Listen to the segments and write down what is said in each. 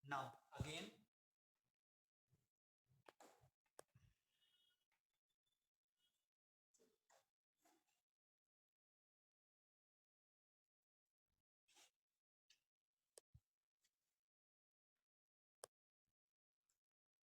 Now again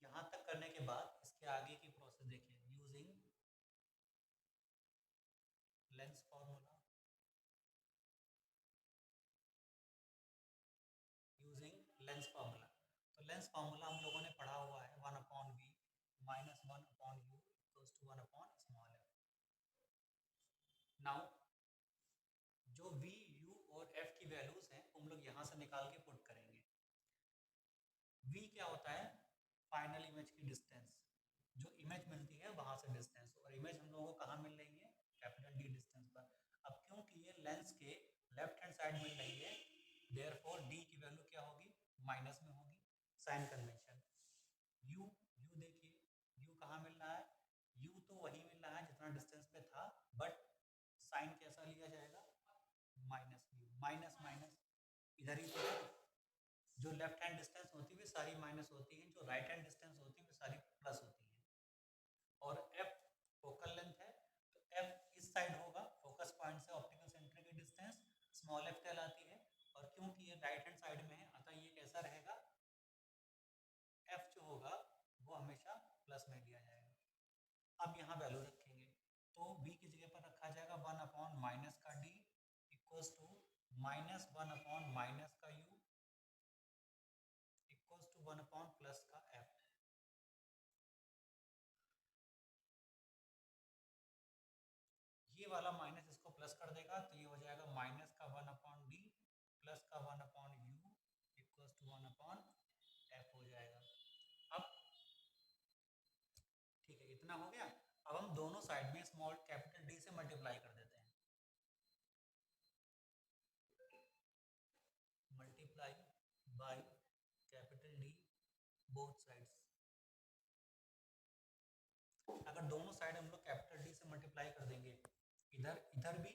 यहाँ तक करने के बाद इसके आगे की प्रोसेस देखिए, using lens formula, using lens formula. तो लेंस फार्मूला हम लोगों ने पढ़ा हुआ है 1/v minus 1/u equals to small f. Now जो v, u और f की वैल्यूज हैं हम लोग यहाँ से निकाल के पुट करेंगे। v क्या होता है? फाइनल इमेज की डिस्टेंस, जो इमेज मिलती है वहां से डिस्टेंस, और इमेज हम लोगों को कहाँ मिल रही है? कैपिटल D डिस्टेंस पर। अब क्योंकि ये लेंस के लेफ्ट हैंड साइड मिल रही है, देयरफॉर d की वैल्यू क्या होगी? माइनस में होगी, साइन कन्वेंशन। u देखिए, u कहाँ मिल रहा है? u तो वही मिल रहा है जितना डिस्टेंस पे था, बट साइन कैसा लिया जाएगा? माइनस u, माइनस माइनस इधर ही तो है। जो लेफ्ट हैंड डिस्टेंस होती है सारी माइनस होती हैं, जो राइट हैंड डिस्टेंस होती है सारी प्लस होती हैं। और f फोकल लेंथ है, तो f इस साइड होगा, फोकस पॉइंट से ऑप्टिकल सेंटर की डिस्टेंस स्मॉल f कहलाती है। और क्योंकि ये राइट हैंड साइड में है, अतः ये कैसा रहेगा? f जो होगा वो हमेशा प्लस में लिया जाएगा। अब यहाँ वैल्यू रखेंगे, तो v की जगह पर रखा जाएगा 1/माइनस का d इक्वल्स टू माइनस 1/माइनस का u इक्वल्स टू 1/प्लस का f। ये वाला माइनस इसको प्लस कर देगा, तो ये हो जाएगा माइनस का 1/d प्लस का 1/u इक्वल्स टू 1/f हो जाएगा। अब ठीक है, इतना हो गया। अब हम दोनों साइड में स्मॉल कैपिटल D से मल्टीप्लाई कर देते हैं। Multiply by capital D both sides. अगर दोनों साइड हम लोग कैपिटल D से मल्टीप्लाई कर देंगे, इधर इधर भी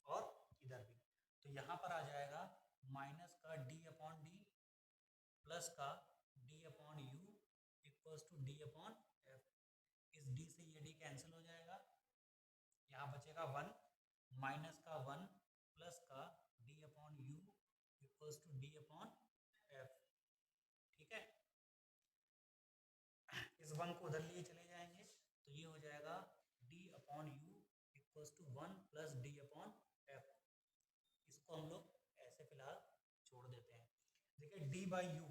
और इधर भी, तो यहाँ पर आ जाएगा माइनस का d/d प्लस का d/u इक्वल्स टू d/f। इस d से ये d कैंसिल हो जाएगा, यहाँ बचेगा 1 माइनस का 1 प्लस का d/u इक्वल्स टू d/f। ठीक है, इस 1 को उधर लिए चले जाएंगे, तो ये हो जाएगा d/u equals to 1 plus d/f। इसको हम लोग ऐसे फिलहाल छोड़ देते हैं। देखिए d/u,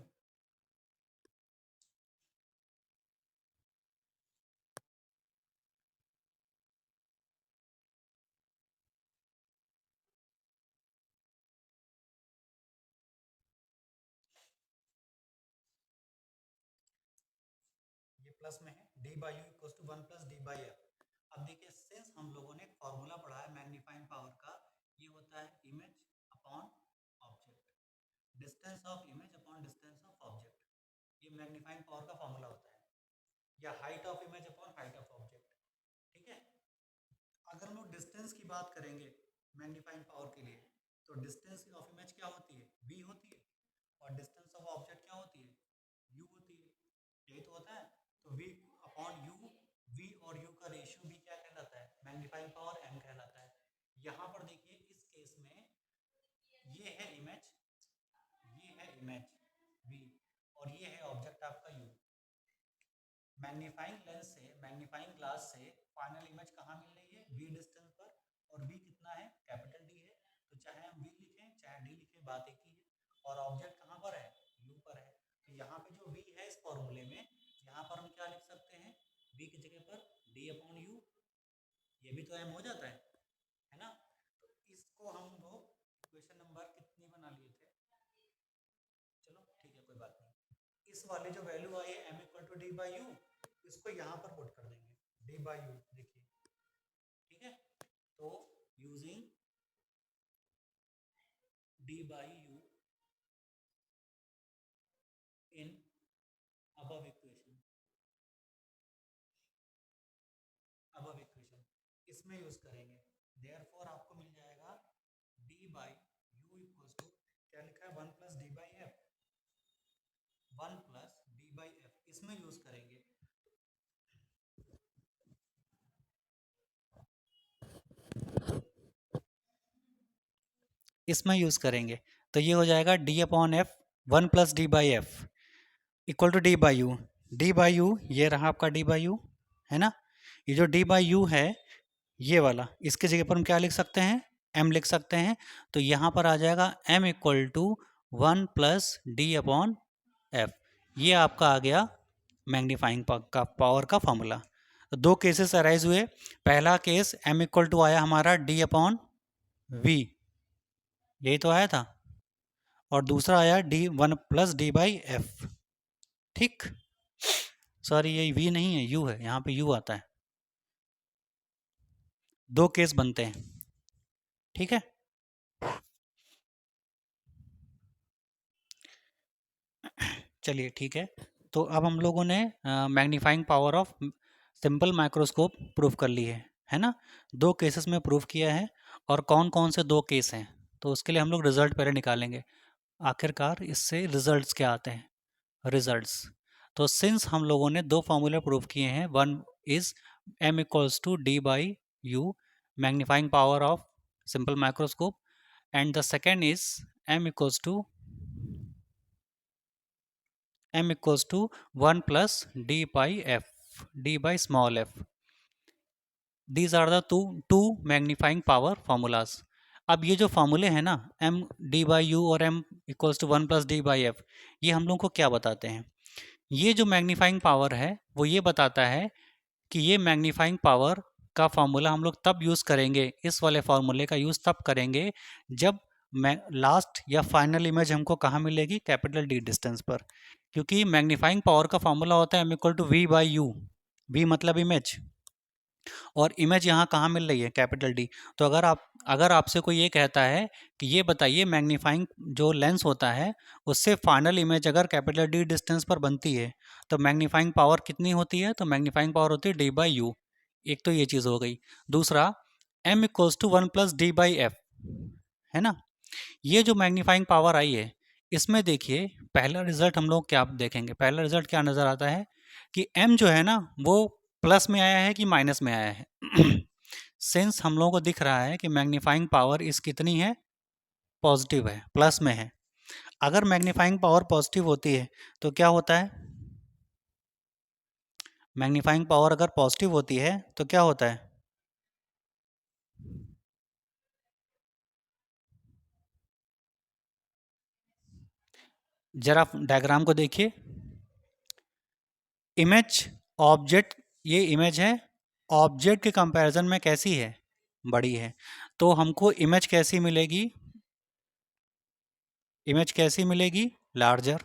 ये प्लस में है, d/u equals to 1 plus d/f। अब देखिए, सिंस हम लोगों ने फॉर्मूला पढ़ा है मैग्नीफाइंग पावर का, ये होता है image upon object, distance of image upon distance of object. ये मैग्नीफाइंग पावर का फॉर्मूला होता है, या height of image upon height of object. ठीक है, अगर हम लोग डिस्टेंस की बात करेंगे मैग्नीफाइंग पावर के लिए, तो डिस्टेंस ऑफ इमेज क्या होती है? v होती है, और डिस्टेंस ऑफ ऑब्जेक्ट क्या होती है? u होती है। यही तो होता है। तो v अपॉन u, v और u का रेशियो भी क्या कहलाता है? मैग्नीफाइंग पावर m कहलाता है। यहाँ पर देखिए, इस केस में ये है इमेज, ये है इमेज v, और ये है ऑब्जेक्ट आपका u। मैग्नीफाइंग लेंस से, मैग्नीफाइंग ग्लास से फाइनल इमेज कहाँ मिल रही है? v डिस्टेंस पर, और v कितना है? कैपिटल D है। तो चाहे हम v लिखें चाहे d लिखें, बात एक ही है। और ऑब्जेक्ट कहाँ पर है? u पर है। तो यहाँ पे जो v है इस फॉर्मूले में, यहाँ पर हम क्या लिख सकते हैं? v की जगह पर d/u, ये भी तो m हो जाता है ना? तो इसको हम लोग इक्वेशन नंबर कितनी बना लिए थे? चलो ठीक है, कोई बात नहीं। इस वाली जो वैल्यू आई है m इक्वल टू d/u, इसको यहाँ पर पुट कर देंगे d/u। देखिए, ठीक है, तो यूजिंग d/u इन above इक्वेशन, above इक्वेशन इसमें यूज करेंगे। देयरफॉर आपको मिल जाएगा d/u इक्वल्स टू, क्या लिखा है? 1 प्लस d/f। इसमें यूज करेंगे। इसमें यूज करेंगे तो ये हो जाएगा D upon F, 1 plus D by F equal to D by U. D by U ये रहा आपका डी बाई यू, है ना। ये जो डी बाई यू है ये वाला, इसकी जगह पर हम क्या लिख सकते हैं, m लिख सकते हैं। तो यहाँ पर आ जाएगा m equal to 1 plus D upon F. ये आपका आ गया मैग्नीफाइंग का पावर का फॉर्मूला। तो दो केसेस अराइज हुए। पहला केस m इक्वल टू आया हमारा d अपॉन वी, यही तो आया था। और दूसरा आया D 1 plus D by F. ठीक, सॉरी ये v नहीं है, u है, यहाँ पे u आता है। दो केस बनते हैं, ठीक है। चलिए ठीक है। तो अब हम लोगों ने magnifying power of simple microscope proof कर ली है ना। दो केसेस में प्रूफ किया है। और कौन कौन से दो केस हैं, तो उसके लिए हम लोग रिजल्ट पहले निकालेंगे। आखिरकार इससे रिजल्ट्स क्या आते हैं, रिजल्ट्स। तो सिंस हम लोगों ने दो फार्मूले प्रूफ किए हैं, one is m equals to D by U magnifying power of simple microscope, and the second is m equals to m equals to 1 plus d by f, d by small f. These are the two magnifying power formulas. अब ये जो फार्मूले हैं ना, m d by u और m equals to 1 plus d by f, ये हम लोग को क्या बताते हैं। ये जो मैग्नीफाइंग पावर है वो ये बताता है कि ये मैग्नीफाइंग पावर का फॉर्मूला हम लोग तब यूज़ करेंगे, इस वाले फार्मूले का यूज़ तब करेंगे जब लास्ट या फाइनल इमेज हमको कहाँ मिलेगी, कैपिटल डी डिस्टेंस पर। क्योंकि मैग्नीफाइंग पावर का फॉर्मूला होता है m equal to V by U, V मतलब इमेज, और इमेज यहाँ कहाँ मिल रही है, कैपिटल डी। तो अगर आपसे कोई ये कहता है कि ये बताइए मैग्नीफाइंग जो लेंस होता है उससे फाइनल इमेज अगर कैपिटल डी डिस्टेंस पर बनती है तो मैग्नीफाइंग पावर कितनी होती है, तो मैग्नीफाइंग पावर होती है डी बाई यू। एक तो ये चीज़ हो गई। दूसरा m equals to 1 plus D by F, है ना। ये जो मैग्नीफाइंग पावर आई है इसमें देखिए पहला रिजल्ट हम लोग क्या देखेंगे, पहला रिजल्ट क्या नज़र आता है कि m जो है ना वो प्लस में आया है कि माइनस में आया है। सिंस हम लोगों को दिख रहा है कि मैग्नीफाइंग पावर इस कितनी है, पॉजिटिव है, प्लस में है। अगर मैग्नीफाइंग पावर पॉजिटिव होती है तो क्या होता है, मैग्नीफाइंग पावर अगर पॉजिटिव होती है तो क्या होता है, जरा डायग्राम को देखिए। इमेज ऑब्जेक्ट, ये इमेज है, ऑब्जेक्ट के कंपैरिजन में कैसी है, बड़ी है। तो हमको इमेज कैसी मिलेगी, इमेज कैसी मिलेगी, लार्जर।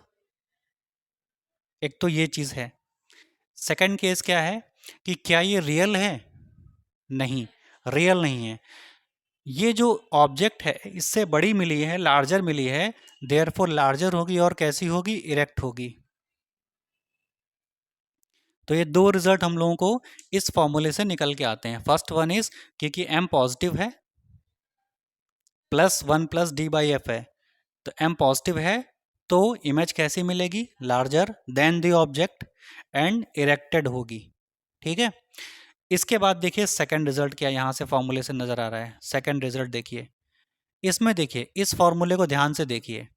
एक तो ये चीज़ है। सेकंड केस क्या है कि क्या ये रियल है, नहीं, रियल नहीं है। ये जो ऑब्जेक्ट है इससे बड़ी मिली है, लार्जर मिली है, देयरफॉर लार्जर होगी और कैसी होगी, इरेक्ट होगी। तो ये दो रिजल्ट हम लोगों को इस फॉर्मूले से निकल के आते हैं। फर्स्ट वन इज क्योंकि m पॉजिटिव है, plus 1 plus D by F है, तो m पॉजिटिव है तो इमेज कैसी मिलेगी, larger than the object and erected होगी। ठीक है। इसके बाद देखिए सेकंड रिजल्ट क्या यहाँ से फॉर्मूले से नज़र आ रहा है। सेकंड रिजल्ट देखिए, इसमें देखिए इस फॉर्मूले को ध्यान से देखिए,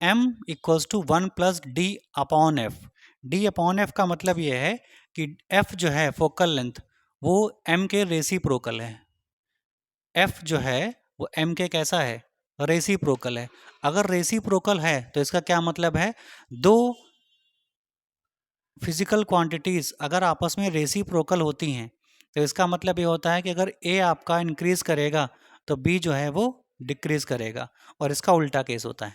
m equals to 1 plus D upon F. D upon F का मतलब ये है कि f जो है फोकल लेंथ वो m के रेसिप्रोकल है। f जो है वो m के कैसा है, रेसिप्रोकल है। अगर रेसिप्रोकल है तो इसका क्या मतलब है, दो फिजिकल क्वांटिटीज़ अगर आपस में रेसिप्रोकल होती हैं तो इसका मतलब ये होता है कि अगर a आपका इंक्रीज करेगा तो b जो है वो डिक्रीज करेगा, और इसका उल्टा केस होता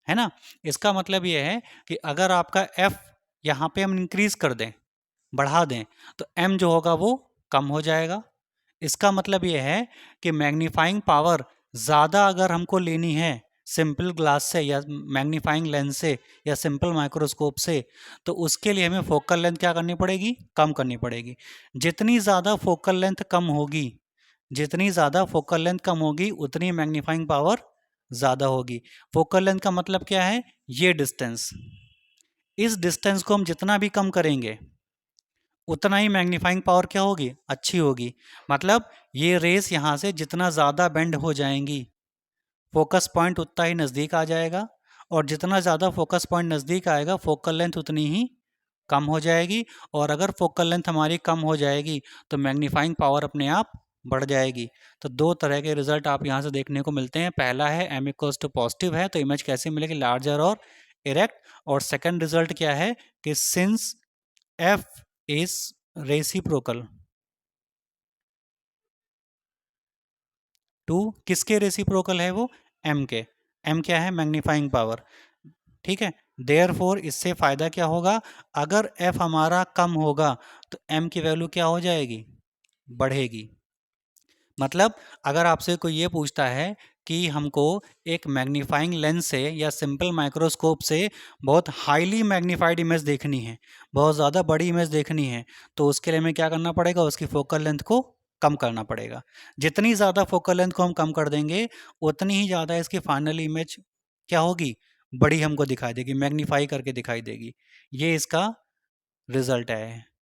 है ना। इसका मतलब ये है कि अगर आपका f यहाँ पे हम इंक्रीज कर दें, बढ़ा दें, तो m जो होगा वो कम हो जाएगा। इसका मतलब ये है कि मैग्नीफाइंग पावर ज़्यादा अगर हमको लेनी है सिंपल ग्लास से या मैग्नीफाइंग लेंस से या सिंपल माइक्रोस्कोप से, तो उसके लिए हमें फोकल लेंथ क्या करनी पड़ेगी, कम करनी पड़ेगी। जितनी ज़्यादा फोकल लेंथ कम होगी, जितनी ज़्यादा फोकल लेंथ कम होगी उतनी मैग्नीफाइंग पावर ज़्यादा होगी। फोकल लेंथ का मतलब क्या है, ये डिस्टेंस, इस डिस्टेंस को हम जितना भी कम करेंगे उतना ही मैग्नीफाइंग पावर क्या होगी, अच्छी होगी। मतलब ये रेस यहाँ से जितना ज़्यादा बेंड हो जाएंगी फोकस पॉइंट उतना ही नज़दीक आ जाएगा, और जितना ज़्यादा फोकस पॉइंट नज़दीक आएगा फोकल लेंथ उतनी ही कम हो जाएगी। और अगर फोकल लेंथ हमारी कम हो जाएगी तो मैग्नीफाइंग पावर अपने आप बढ़ जाएगी। तो दो तरह के रिजल्ट आप यहाँ से देखने को मिलते हैं। पहला है m इक्वल्स टू पॉजिटिव है तो इमेज कैसी मिलेगी, लार्जर और इरेक्ट। और सेकंड रिजल्ट क्या है कि since f is reciprocal to, किसके रेसिप्रोकल है वो, m के। m क्या है, मैग्नीफाइंग पावर। ठीक है, देयरफॉर इससे फायदा क्या होगा, अगर f हमारा कम होगा तो m की वैल्यू क्या हो जाएगी, बढ़ेगी। मतलब अगर आपसे कोई ये पूछता है कि हमको एक मैग्नीफाइंग लेंस से या सिंपल माइक्रोस्कोप से बहुत हाईली मैग्नीफाइड इमेज देखनी है, बहुत ज़्यादा बड़ी इमेज देखनी है, तो उसके लिए हमें क्या करना पड़ेगा, उसकी फोकल लेंथ को कम करना पड़ेगा। जितनी ज़्यादा फोकल लेंथ को हम कम कर देंगे उतनी ही ज़्यादा इसकी फाइनल इमेज क्या होगी, बड़ी हमको दिखाई देगी, मैग्नीफाई करके दिखाई देगी। ये इसका रिजल्ट है।